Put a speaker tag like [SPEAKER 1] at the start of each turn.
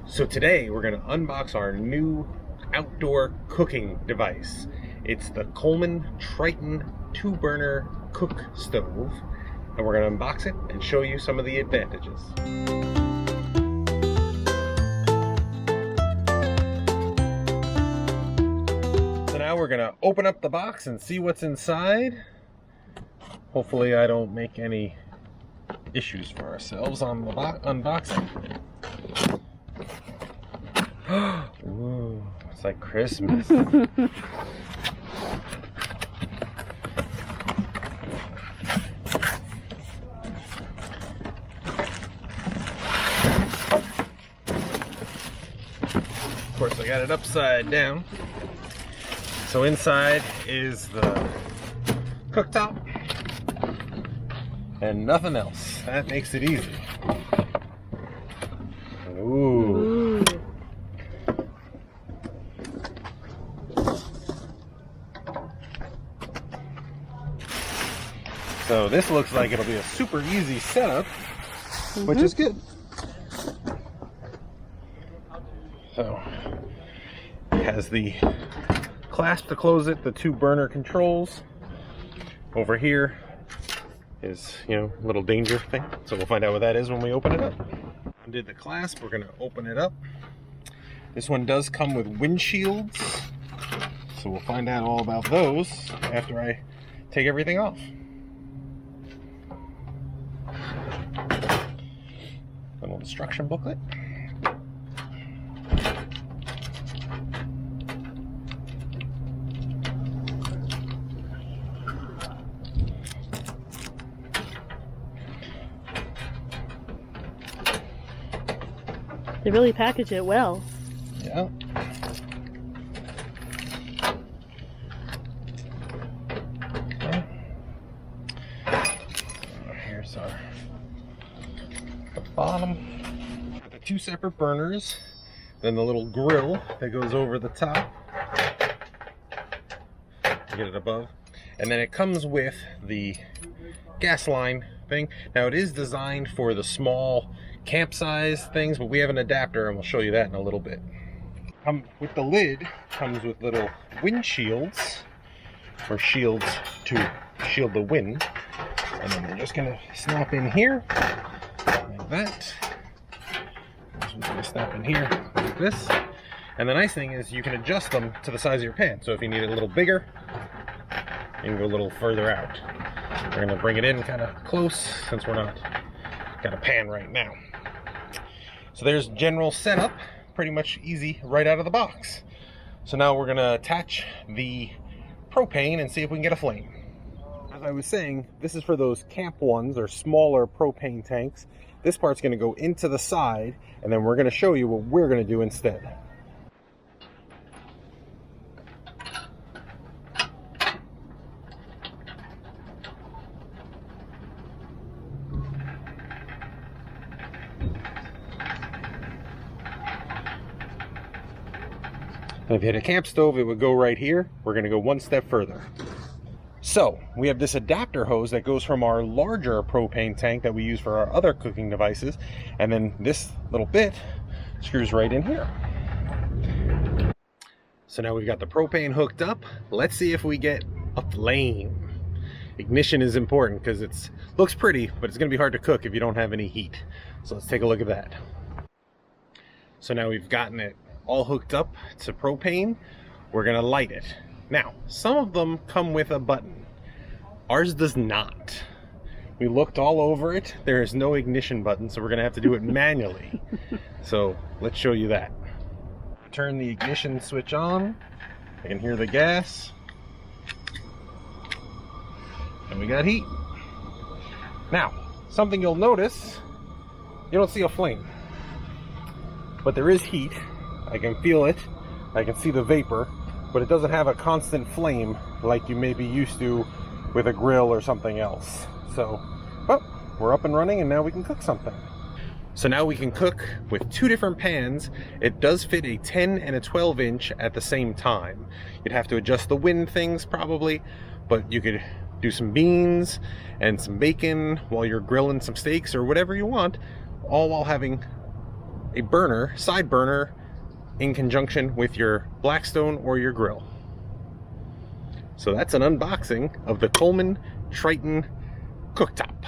[SPEAKER 1] So today we're going to unbox our new outdoor cooking device. It's the Coleman Triton 2-burner cook stove, and we're going to unbox it and show you some of the advantages. So now we're going to open up the box and see what's inside. Hopefully I don't make any issues for ourselves on the unboxing. Ooh, it's like Christmas. Of course, I got it upside down. So inside is the cooktop and nothing else. That makes it easy. Ooh. So this looks like it'll be a super easy setup, which is good. So it has the clasp to close it, the 2-burner controls. Over here is, a little danger thing. So we'll find out what that is when we open it up. Undid the clasp, we're gonna open it up. This one does come with windshields, so we'll find out all about those after I take everything off. A little instruction booklet.
[SPEAKER 2] They really package it well.
[SPEAKER 1] Yeah. Okay. Here's the bottom. The 2 separate burners, then the little grill that goes over the top. Get it above. And then it comes with the gas line thing. Now it is designed for the small camp size things, but we have an adapter and we'll show you that in a little bit. With the lid comes with little windshields, or shields to shield the wind, and then they're just gonna snap in here like that. This one's gonna snap in here like this. And the nice thing is you can adjust them to the size of your pan. So if you need it a little bigger, you can go a little further out. We're gonna bring it in kind of close since we're not got a pan right now. So there's general setup, pretty much easy right out of the box. So now we're gonna attach the propane and see if we can get a flame. As I was saying, this is for those camp ones or smaller propane tanks. This part's gonna go into the side, and then we're gonna show you what we're gonna do instead. If you had a camp stove, it would go right here. We're going to go one step further. So we have this adapter hose that goes from our larger propane tank that we use for our other cooking devices, and then this little bit screws right in here. So now we've got the propane hooked up. Let's see if we get a flame. Ignition is important because it looks pretty, but it's going to be hard to cook if you don't have any heat. So let's take a look at that. So now we've gotten it all hooked up to propane. We're gonna light it. Now, some of them come with a button. Ours does not. We looked all over it. There is no ignition button, so we're gonna have to do it manually. So let's show you that. Turn the ignition switch on. I can hear the gas. And we got heat. Now, something you'll notice, you don't see a flame, but there is heat. I can feel it, I can see the vapor, but it doesn't have a constant flame like you may be used to with a grill or something else. So, well, we're up and running, and now we can cook something. So now we can cook with 2 different pans. It does fit a 10 and a 12 inch at the same time. You'd have to adjust the wind things probably, but you could do some beans and some bacon while you're grilling some steaks or whatever you want, all while having a burner, side burner, in conjunction with your Blackstone or your grill. So that's an unboxing of the Coleman Triton cooktop.